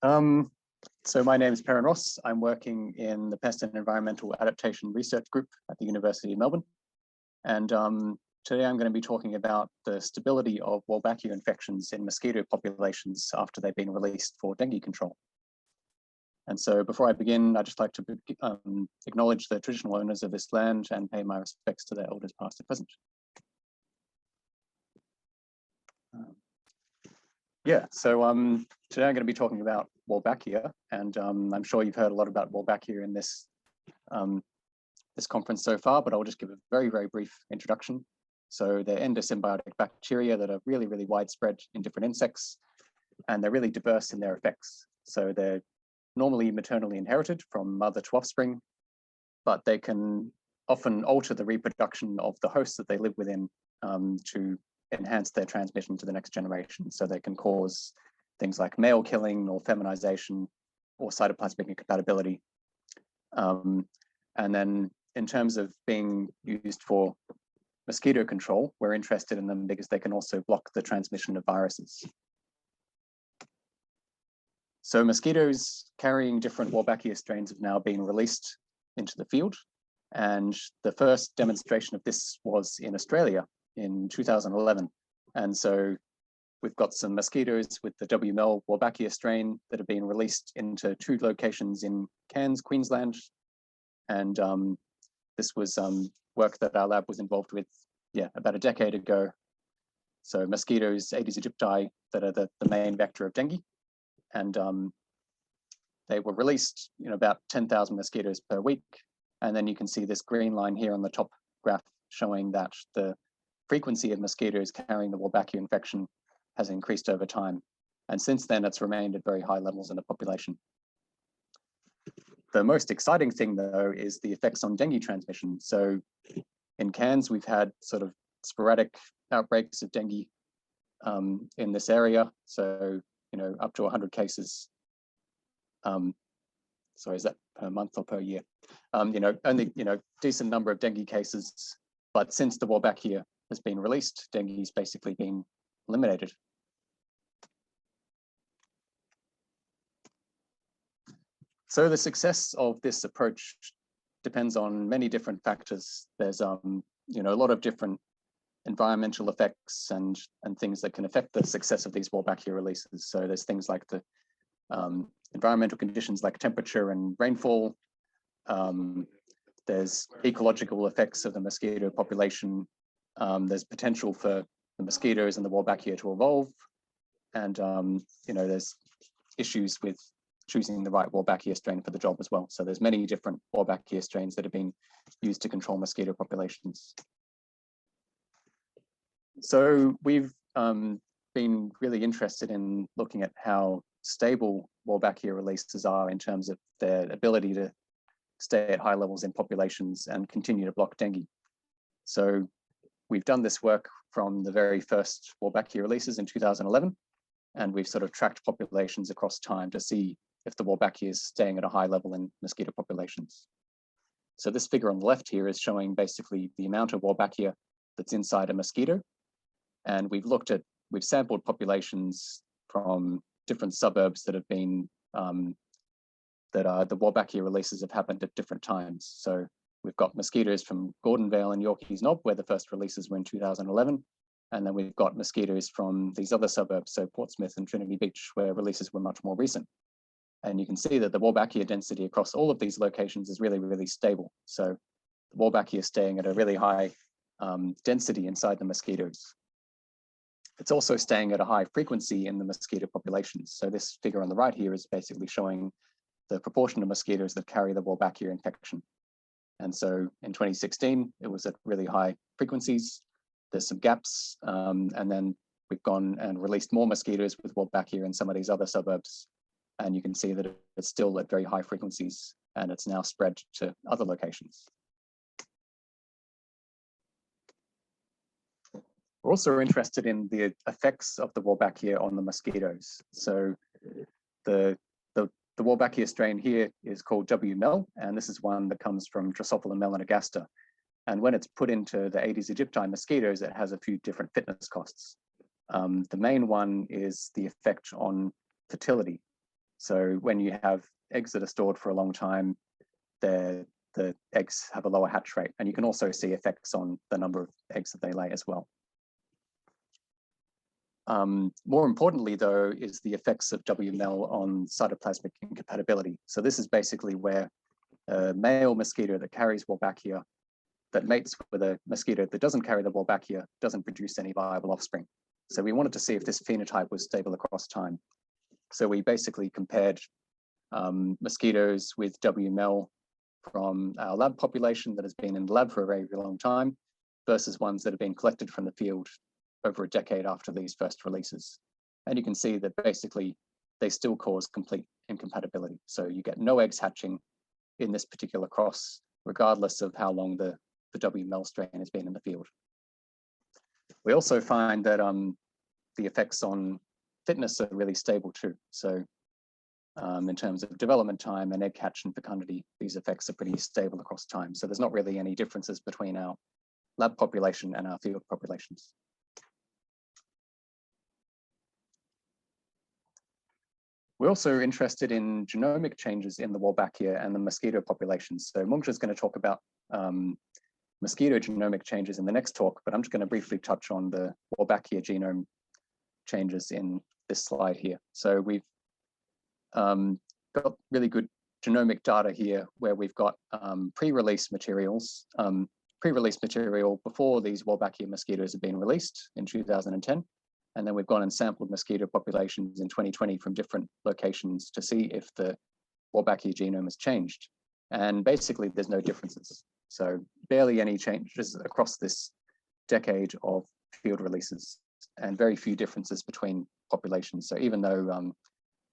Um, so my name is Peran. I'm working in the Pest and Environmental Adaptation Research Group at the University of Melbourne. And today I'm going to be talking about the stability of Wolbachia infections in mosquito populations after they've been released for dengue control. And so before I begin, I'd just like to acknowledge the traditional owners of this land and pay my respects to their elders past and present. Today I'm going to be talking about Wolbachia, and I'm sure you've heard a lot about Wolbachia in this conference so far, but I'll just give a very, very brief introduction. So they're endosymbiotic bacteria that are really, really widespread in different insects, and they're really diverse in their effects. So they're normally maternally inherited from mother to offspring, but they can often alter the reproduction of the host that they live within to enhance their transmission to the next generation. So they can cause things like male killing or feminization or cytoplasmic incompatibility. And then in terms of being used for mosquito control, we're interested in them because they can also block the transmission of viruses. So mosquitoes carrying different Wolbachia strains have now been released into the field. And the first demonstration of this was in Australia in 2011. And so we've got some mosquitoes with the WML Wolbachia strain that have been released into 2 locations in Cairns, Queensland. And this was work that our lab was involved with, about a decade ago. So mosquitoes, Aedes aegypti, that are the main vector of dengue. And they were released, about 10,000 mosquitoes per week. And then you can see this green line here on the top graph showing that the frequency of mosquitoes carrying the Wolbachia infection has increased over time. And since then, it's remained at very high levels in the population. The most exciting thing, though, is the effects on dengue transmission. So in Cairns, we've had sort of sporadic outbreaks of dengue in this area. So, up to 100 cases. Sorry, is that per month or per year? Only, decent number of dengue cases. But since the Wolbachia has been released, dengue has basically been eliminated. So the success of this approach depends on many different factors. There's a lot of different environmental effects and things that can affect the success of these Wolbachia releases. So there's things like the environmental conditions like temperature and rainfall. There's ecological effects of the mosquito population. There's potential for the mosquitoes and the Wolbachia to evolve. And, there's issues with choosing the right Wolbachia strain for the job as well. So there's many different Wolbachia strains that have been used to control mosquito populations. So we've been really interested in looking at how stable Wolbachia releases are in terms of their ability to stay at high levels in populations and continue to block dengue. So we've done this work from the very first Wolbachia releases in 2011, and we've sort of tracked populations across time to see if the Wolbachia is staying at a high level in mosquito populations. So this figure on the left here is showing basically the amount of Wolbachia that's inside a mosquito. And we've sampled populations from different suburbs that have been, the Wolbachia releases have happened at different times. So we've got mosquitoes from Gordonvale and Yorkeys Knob, where the first releases were in 2011. And then we've got mosquitoes from these other suburbs, so Portsmouth and Trinity Beach, where releases were much more recent. And you can see that the Wolbachia density across all of these locations is really, really stable. So the Wolbachia is staying at a really high density inside the mosquitoes. It's also staying at a high frequency in the mosquito populations. So this figure on the right here is basically showing the proportion of mosquitoes that carry the Wolbachia infection. And so in 2016, it was at really high frequencies. There's some gaps, and then we've gone and released more mosquitoes with Wolbachia in some of these other suburbs. And you can see that it's still at very high frequencies, and it's now spread to other locations. We're also interested in the effects of the Wolbachia on the mosquitoes. So the Wolbachia strain here is called WML, and this is one that comes from Drosophila melanogaster. And when it's put into the Aedes aegypti mosquitoes, it has a few different fitness costs. The main one is the effect on fertility. So when you have eggs that are stored for a long time, the eggs have a lower hatch rate. And you can also see effects on the number of eggs that they lay as well. More importantly, though, is the effects of WML on cytoplasmic incompatibility. So this is basically where a male mosquito that carries Wolbachia that mates with a mosquito that doesn't carry the Wolbachia doesn't produce any viable offspring. So we wanted to see if this phenotype was stable across time. So we basically compared mosquitoes with WML from our lab population that has been in the lab for a very, very long time versus ones that have been collected from the field over a decade after these first releases. And you can see that basically they still cause complete incompatibility. So you get no eggs hatching in this particular cross, regardless of how long the WML strain has been in the field. We also find that the effects on fitness are really stable too. So in terms of development time and egg hatch and fecundity, these effects are pretty stable across time. So there's not really any differences between our lab population and our field populations. We're also interested in genomic changes in the Wolbachia and the mosquito populations. So Mungja is going to talk about mosquito genomic changes in the next talk, but I'm just going to briefly touch on the Wolbachia genome changes in this slide here. So we've got really good genomic data here where we've got pre-release materials, pre-release material before these Wolbachia mosquitoes have been released in 2010. And then we've gone and sampled mosquito populations in 2020 from different locations to see if the Wolbachia genome has changed. And basically there's no differences. So barely any changes across this decade of field releases and very few differences between populations. So even though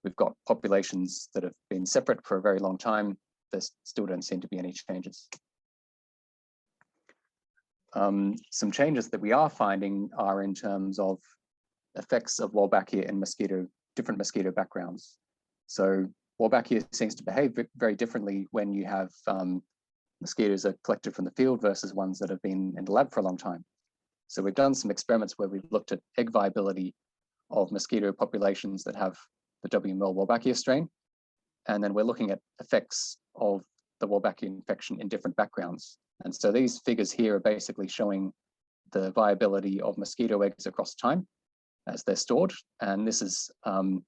we've got populations that have been separate for a very long time, there still don't seem to be any changes. Some changes that we are finding are in terms of effects of Wolbachia in different mosquito backgrounds. So Wolbachia seems to behave very differently when you have mosquitoes are collected from the field versus ones that have been in the lab for a long time. So we've done some experiments where we've looked at egg viability of mosquito populations that have the WML Wolbachia strain. And then we're looking at effects of the Wolbachia infection in different backgrounds. And so these figures here are basically showing the viability of mosquito eggs across time as they're stored. And this is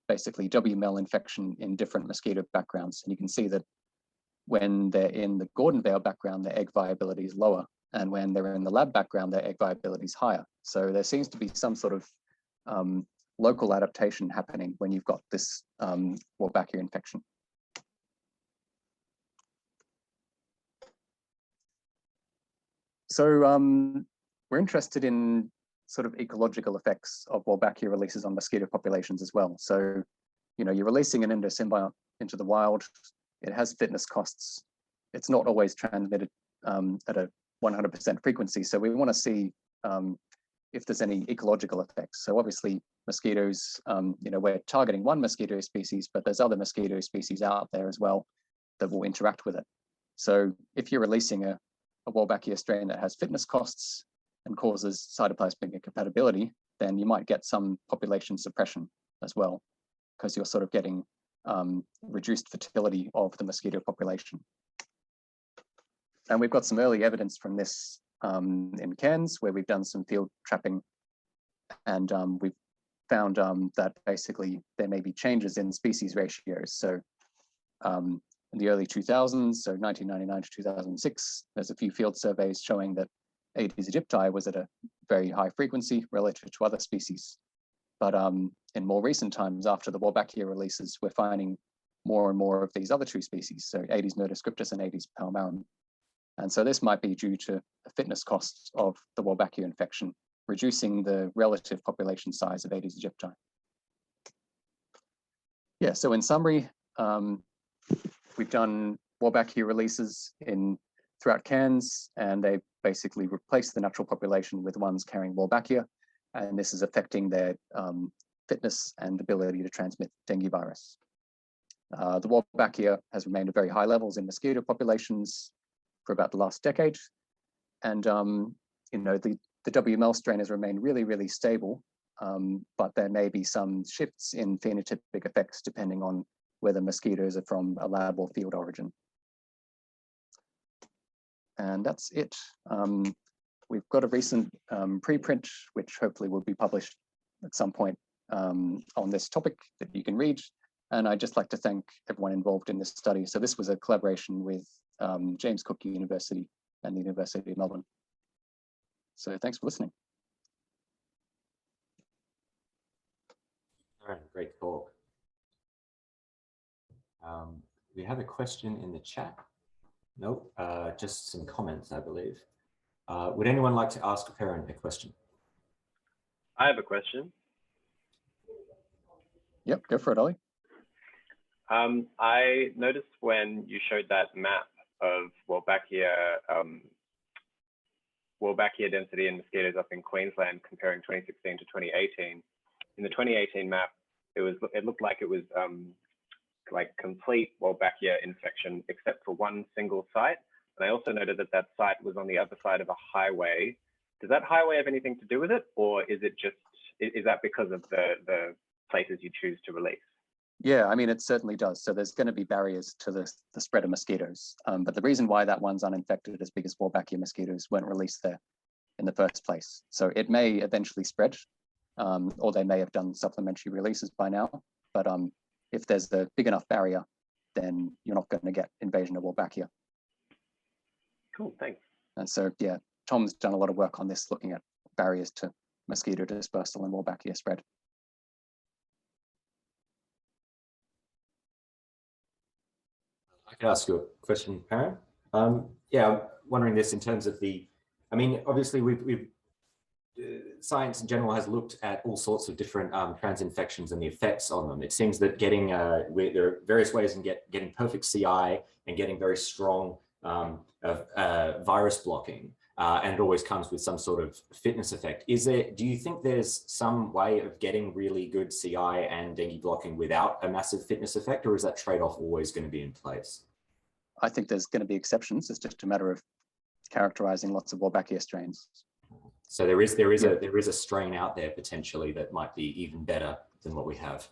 basically WML infection in different mosquito backgrounds. And you can see that when they're in the Gordon-Vail background, their egg viability is lower. And when they're in the lab background, their egg viability is higher. So there seems to be some sort of local adaptation happening when you've got this Wolbachia infection. So we're interested in sort of ecological effects of Wolbachia releases on mosquito populations as well. So, you know, you're releasing an endosymbiont into the wild. It has fitness costs. It's not always transmitted at a 100% frequency. So we want to see if there's any ecological effects. So obviously mosquitoes, you know, we're targeting one mosquito species, but there's other mosquito species out there as well that will interact with it. So if you're releasing a Wolbachia strain that has fitness costs and causes cytoplasmic incompatibility, then you might get some population suppression as well, because you're sort of getting reduced fertility of the mosquito population. And we've got some early evidence from this in Cairns, where we've done some field trapping, and we've found that basically there may be changes in species ratios. So in the early 2000s, so 1999 to 2006, there's a few field surveys showing that Aedes aegypti was at a very high frequency relative to other species. But in more recent times, after the Wolbachia releases, we're finding more and more of these other two species, so Aedes nodoscriptus and Aedes palmarum. And so this might be due to the fitness costs of the Wolbachia infection, reducing the relative population size of Aedes aegypti. Yeah, so in summary, we've done Wolbachia releases throughout Cairns, and they basically replaced the natural population with ones carrying Wolbachia, and this is affecting their fitness and ability to transmit dengue virus. The Wolbachia has remained at very high levels in mosquito populations for about the last decade, and you know, the WML strain has remained really, really stable, but there may be some shifts in phenotypic effects depending on whether mosquitoes are from a lab or field origin. And that's it. We've got a recent preprint, which hopefully will be published at some point on this topic that you can read. And I'd just like to thank everyone involved in this study. So this was a collaboration with James Cook University and the University of Melbourne. So thanks for listening. All right, great talk. We have a question in the chat. Nope, just some comments, I believe. Would anyone like to ask Peran a question? I have a question. Yep, go for it, Ollie. I noticed when you showed that map of Wolbachia density in mosquitoes up in Queensland comparing 2016 to 2018. In the 2018 map, it looked like it was like complete Wolbachia infection except for one single site. And I also noted that that site was on the other side of a highway. Does that highway have anything to do with it, or is it just is that because of the places you choose to release? Yeah, I mean, it certainly does. So there's going to be barriers to the spread of mosquitoes. But the reason why that one's uninfected is because Wolbachia mosquitoes weren't released there in the first place. So it may eventually spread, or they may have done supplementary releases by now. But if there's a big enough barrier, then you're not going to get invasion of Wolbachia. Cool, thanks. And so, yeah, Tom's done a lot of work on this, looking at barriers to mosquito dispersal and Wolbachia spread. I can ask you a question, Peran. Yeah, I'm wondering this in terms of I mean, obviously science in general has looked at all sorts of different trans infections and the effects on them. It seems that getting, there are various ways in getting perfect CI and getting very strong virus blocking, and it always comes with some sort of fitness effect. Do you think there's some way of getting really good CI and dengue blocking without a massive fitness effect, or is that trade-off always going to be in place? I think there's going to be exceptions. It's just a matter of characterizing lots of Wolbachia strains. So there is a strain out there potentially that might be even better than what we have.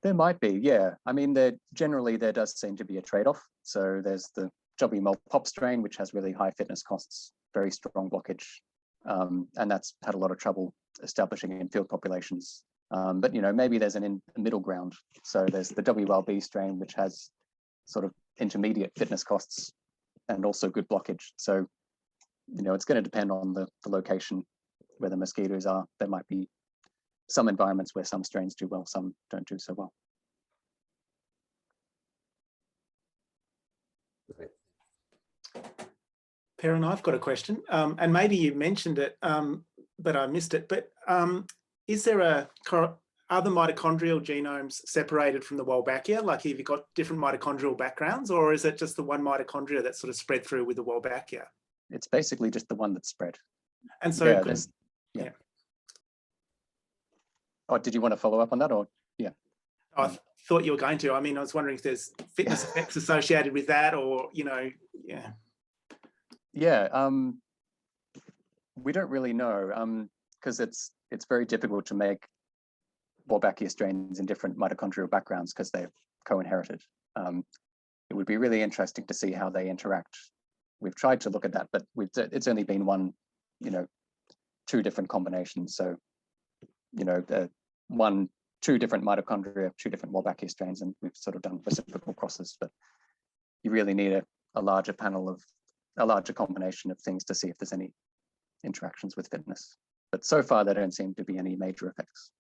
There might be, yeah. I mean, generally there does seem to be a trade-off. So there's the WML pop strain, which has really high fitness costs, very strong blockage, and that's had a lot of trouble establishing in field populations. But maybe there's a middle ground. So there's the WLB strain, which has sort of intermediate fitness costs and also good blockage. So it's going to depend on the location where the mosquitoes are. There might be some environments where some strains do well, some don't do so well. Peran, I've got a question, and maybe you mentioned it, but I missed it. But are the mitochondrial genomes separated from the Wolbachia? Like, have you got different mitochondrial backgrounds, or is it just the one mitochondria that's sort of spread through with the Wolbachia? It's basically just the one that's spread. And so, yeah. Oh, did you want to follow up on that, or yeah? I thought you were going to. I mean, I was wondering if there's fitness effects associated with that, or yeah. Yeah, we don't really know, because it's very difficult to make Wolbachia strains in different mitochondrial backgrounds because they're co-inherited. It would be really interesting to see how they interact. We've tried to look at that, but it's only been two different combinations. So, two different mitochondria, two different Wolbachia strains, and we've sort of done reciprocal crosses, but you really need a larger combination of things to see if there's any interactions with fitness. But so far, there don't seem to be any major effects.